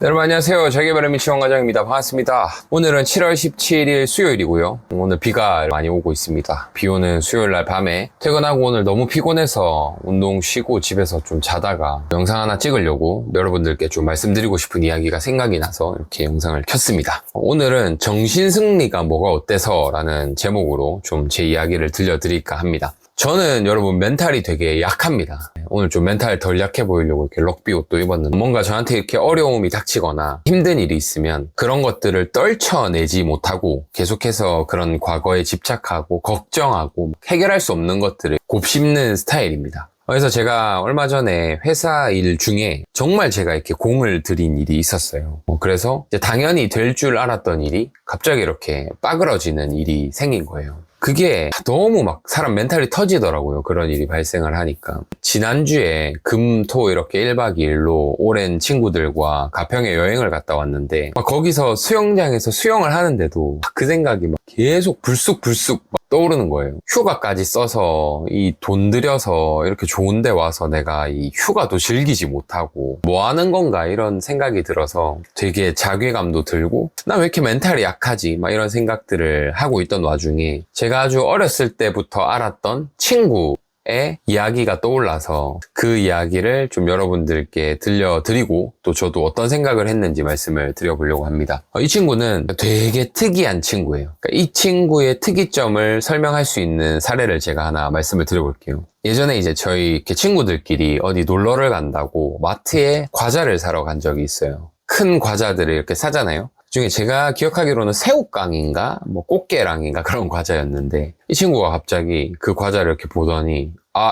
네, 여러분 안녕하세요. 자기발의 미치원과장입니다. 반갑습니다. 오늘은 7월 17일 수요일이고요. 오늘 비가 많이 오고 있습니다. 비 오는 수요일날 밤에 퇴근하고 오늘 너무 피곤해서 운동 쉬고 집에서 좀 자다가 영상 하나 찍으려고 여러분들께 좀 말씀드리고 싶은 이야기가 생각이 나서 이렇게 영상을 켰습니다. 오늘은 정신승리가 뭐가 어때서 라는 제목으로 좀 제 이야기를 들려드릴까 합니다. 저는 여러분 멘탈이 되게 약합니다. 오늘 좀 멘탈 덜 약해 보이려고 이렇게 럭비 옷도 입었는데 뭔가 저한테 이렇게 어려움이 닥치거나 힘든 일이 있으면 그런 것들을 떨쳐내지 못하고 계속해서 그런 과거에 집착하고 걱정하고 해결할 수 없는 것들을 곱씹는 스타일입니다. 그래서 제가 얼마 전에 회사 일 중에 정말 제가 이렇게 공을 들인 일이 있었어요. 그래서 이제 당연히 될 줄 알았던 일이 갑자기 이렇게 빠그러지는 일이 생긴 거예요. 그게 너무 막 사람 멘탈이 터지더라고요. 그런 일이 발생을 하니까. 지난주에 금, 토 이렇게 1박 2일로 오랜 친구들과 가평에 여행을 갔다 왔는데 거기서 수영장에서 수영을 하는데도 그 생각이 막 계속 불쑥불쑥 막 떠오르는 거예요. 휴가까지 써서 이 돈 들여서 이렇게 좋은 데 와서 내가 이 휴가도 즐기지 못하고 뭐 하는 건가 이런 생각이 들어서 되게 자괴감도 들고 나 왜 이렇게 멘탈이 약하지 막 이런 생각들을 하고 있던 와중에 제가 아주 어렸을 때부터 알았던 친구의 이야기가 떠올라서 그 이야기를 좀 여러분들께 들려드리고 또 저도 어떤 생각을 했는지 말씀을 드려보려고 합니다. 이 친구는 되게 특이한 친구예요. 그러니까 이 친구의 특이점을 설명할 수 있는 사례를 제가 하나 말씀을 드려볼게요. 예전에 이제 저희 이렇게 친구들끼리 어디 놀러를 간다고 마트에 과자를 사러 간 적이 있어요. 큰 과자들을 이렇게 사잖아요. 중에 제가 기억하기로는 새우깡인가 뭐 꽃게랑인가 그런 과자였는데 이 친구가 갑자기 그 과자를 이렇게 보더니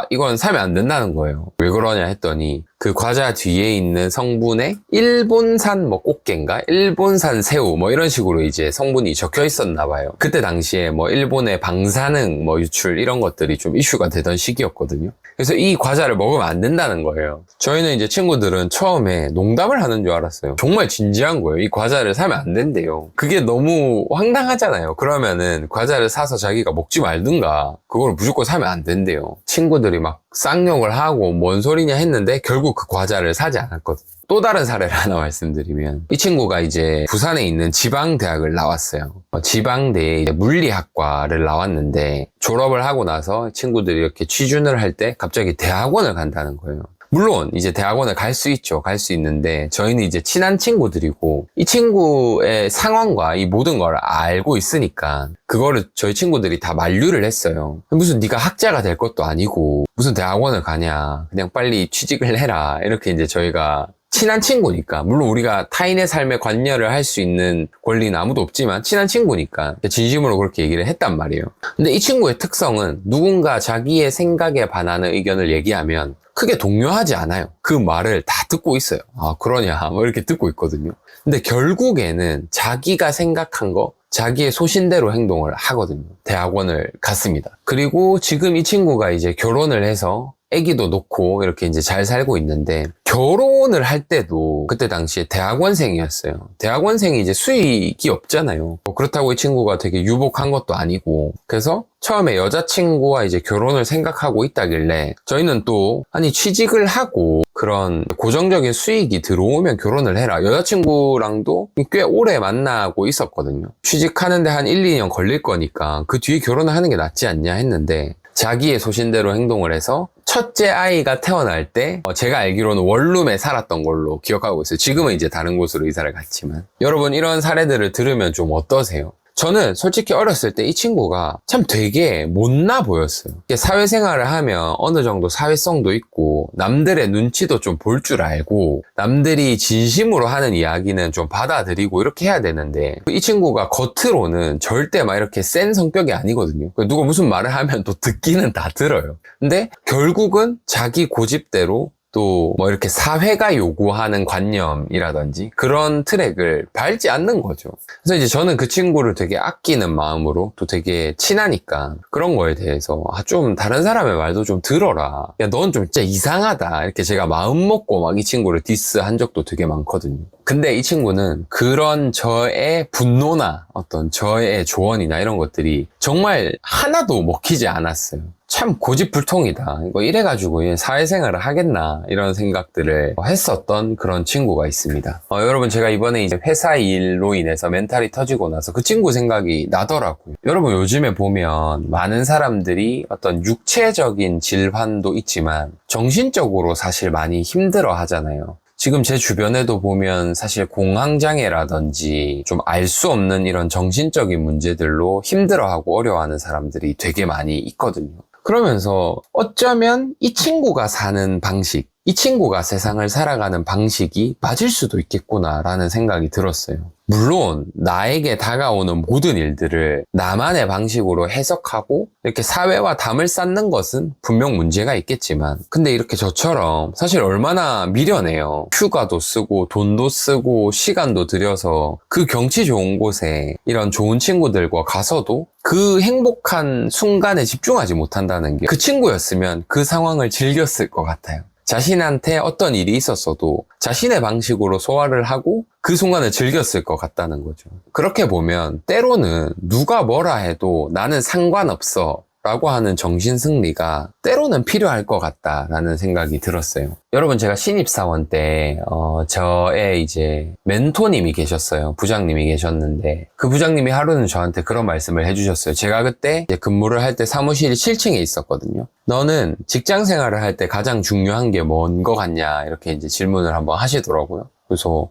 이건 사면 안 된다는 거예요. 왜 그러냐 했더니 그 과자 뒤에 있는 성분에 일본산 뭐 꽃게인가 일본산 새우 뭐 이런 식으로 이제 성분이 적혀 있었나 봐요. 그때 당시에 뭐 일본의 방사능 뭐 유출 이런 것들이 좀 이슈가 되던 시기였거든요. 그래서 이 과자를 먹으면 안 된다는 거예요. 저희는 이제 친구들은 처음에 농담을 하는 줄 알았어요. 정말 진지한 거예요. 이 과자를 사면 안 된대요. 그게 너무 황당하잖아요. 그러면은 과자를 사서 자기가 먹지 말든가 그걸 무조건 사면 안 된대요. 친구들이 막 쌍욕을 하고 뭔 소리냐 했는데 결국 그 과자를 사지 않았거든요. 또 다른 사례를 하나 말씀드리면 이 친구가 이제 부산에 있는 지방대학을 나왔어요. 지방대에 이제 물리학과를 나왔는데 졸업을 하고 나서 친구들이 이렇게 취준을 할 때 갑자기 대학원을 간다는 거예요. 물론 이제 대학원을 갈 수 있죠. 갈 수 있는데 저희는 이제 친한 친구들이고 이 친구의 상황과 이 모든 걸 알고 있으니까 그거를 저희 친구들이 다 만류를 했어요. 무슨 네가 학자가 될 것도 아니고 무슨 대학원을 가냐. 그냥 빨리 취직을 해라. 이렇게 이제 저희가 친한 친구니까 물론 우리가 타인의 삶에 관여를 할 수 있는 권리는 아무도 없지만 친한 친구니까 진심으로 그렇게 얘기를 했단 말이에요. 근데 이 친구의 특성은 누군가 자기의 생각에 반하는 의견을 얘기하면 크게 동요하지 않아요. 그 말을 다 듣고 있어요. 그러냐 뭐 이렇게 듣고 있거든요. 근데 결국에는 자기가 생각한 거 자기의 소신대로 행동을 하거든요. 대학원을 갔습니다. 그리고 지금 이 친구가 이제 결혼을 해서 아기도 놓고 이렇게 이제 잘 살고 있는데 결혼을 할 때도 그때 당시에 대학원생이었어요. 대학원생이 이제 수익이 없잖아요. 그렇다고 이 친구가 되게 유복한 것도 아니고 그래서 처음에 여자친구와 이제 결혼을 생각하고 있다길래 저희는 또 아니 취직을 하고 그런 고정적인 수익이 들어오면 결혼을 해라. 여자친구랑도 꽤 오래 만나고 있었거든요. 취직하는데 한 1, 2년 걸릴 거니까 그 뒤에 결혼을 하는 게 낫지 않냐 했는데 자기의 소신대로 행동을 해서 첫째 아이가 태어날 때 제가 알기로는 원룸에 살았던 걸로 기억하고 있어요. 지금은 이제 다른 곳으로 이사를 갔지만 여러분 이런 사례들을 들으면 좀 어떠세요? 저는 솔직히 어렸을 때 이 친구가 참 되게 못나 보였어요. 사회생활을 하면 어느 정도 사회성도 있고 남들의 눈치도 좀 볼 줄 알고 남들이 진심으로 하는 이야기는 좀 받아들이고 이렇게 해야 되는데 이 친구가 겉으로는 절대 막 이렇게 센 성격이 아니거든요. 누가 무슨 말을 하면 또 듣기는 다 들어요. 근데 결국은 자기 고집대로 또 뭐 이렇게 사회가 요구하는 관념이라든지 그런 트랙을 밟지 않는 거죠. 그래서 이제 저는 그 친구를 되게 아끼는 마음으로 또 되게 친하니까 그런 거에 대해서 좀 다른 사람의 말도 좀 들어라. 야, 넌 좀 진짜 이상하다. 이렇게 제가 마음 먹고 막 이 친구를 디스한 적도 되게 많거든요. 근데 이 친구는 그런 저의 분노나 어떤 저의 조언이나 이런 것들이 정말 하나도 먹히지 않았어요. 참 고집불통이다. 이거 이래가지고 사회생활을 하겠나 이런 생각들을 했었던 그런 친구가 있습니다. 여러분 제가 이번에 이제 회사 일로 인해서 멘탈이 터지고 나서 그 친구 생각이 나더라고요. 여러분 요즘에 보면 많은 사람들이 어떤 육체적인 질환도 있지만 정신적으로 사실 많이 힘들어 하잖아요. 지금 제 주변에도 보면 사실 공황장애라든지 좀 알 수 없는 이런 정신적인 문제들로 힘들어하고 어려워하는 사람들이 되게 많이 있거든요. 그러면서 어쩌면 이 친구가 사는 방식, 이 친구가 세상을 살아가는 방식이 맞을 수도 있겠구나라는 생각이 들었어요. 물론 나에게 다가오는 모든 일들을 나만의 방식으로 해석하고 이렇게 사회와 담을 쌓는 것은 분명 문제가 있겠지만, 근데 이렇게 저처럼 사실 얼마나 미련해요. 휴가도 쓰고 돈도 쓰고 시간도 들여서 그 경치 좋은 곳에 이런 좋은 친구들과 가서도 그 행복한 순간에 집중하지 못한다는 게, 그 친구였으면 그 상황을 즐겼을 것 같아요. 자신한테 어떤 일이 있었어도 자신의 방식으로 소화를 하고 그 순간을 즐겼을 것 같다는 거죠. 그렇게 보면 때로는 누가 뭐라 해도 나는 상관없어 라고 하는 정신승리가 때로는 필요할 것 같다라는 생각이 들었어요. 여러분 제가 신입사원 때 저의 이제 멘토님이 계셨어요. 부장님이 계셨는데 그 부장님이 하루는 저한테 그런 말씀을 해주셨어요. 제가 그때 이제 근무를 할 때 사무실이 7층에 있었거든요. 너는 직장 생활을 할 때 가장 중요한 게 뭔 거 같냐 이렇게 이제 질문을 한번 하시더라고요. 그래서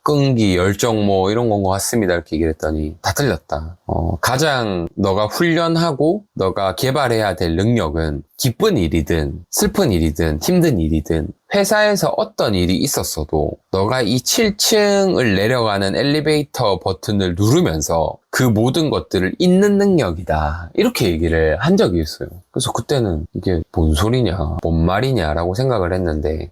끈기, 열정 이런 건 것 같습니다 이렇게 얘기를 했더니 다 틀렸다. 가장 너가 훈련하고 너가 개발해야 될 능력은 기쁜 일이든 슬픈 일이든 힘든 일이든 회사에서 어떤 일이 있었어도 너가 이 7층을 내려가는 엘리베이터 버튼을 누르면서 그 모든 것들을 잊는 능력이다 이렇게 얘기를 한 적이 있어요. 그래서 그때는 이게 뭔 소리냐 뭔 말이냐 라고 생각을 했는데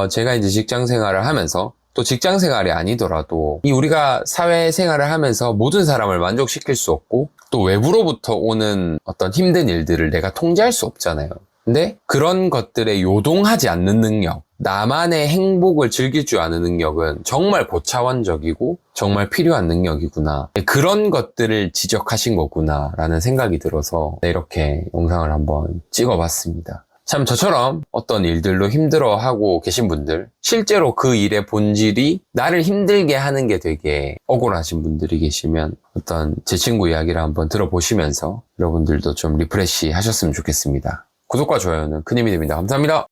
제가 이제 직장 생활을 하면서 또 직장 생활이 아니더라도 이 우리가 사회생활을 하면서 모든 사람을 만족시킬 수 없고 또 외부로부터 오는 어떤 힘든 일들을 내가 통제할 수 없잖아요. 근데 그런 것들에 요동하지 않는 능력, 나만의 행복을 즐길 줄 아는 능력은 정말 고차원적이고 정말 필요한 능력이구나. 그런 것들을 지적하신 거구나 라는 생각이 들어서 이렇게 영상을 한번 찍어봤습니다. 참 저처럼 어떤 일들로 힘들어하고 계신 분들, 실제로 그 일의 본질이 나를 힘들게 하는 게 되게 억울하신 분들이 계시면 어떤 제 친구 이야기를 한번 들어보시면서 여러분들도 좀 리프레시 하셨으면 좋겠습니다. 구독과 좋아요는 큰 힘이 됩니다. 감사합니다.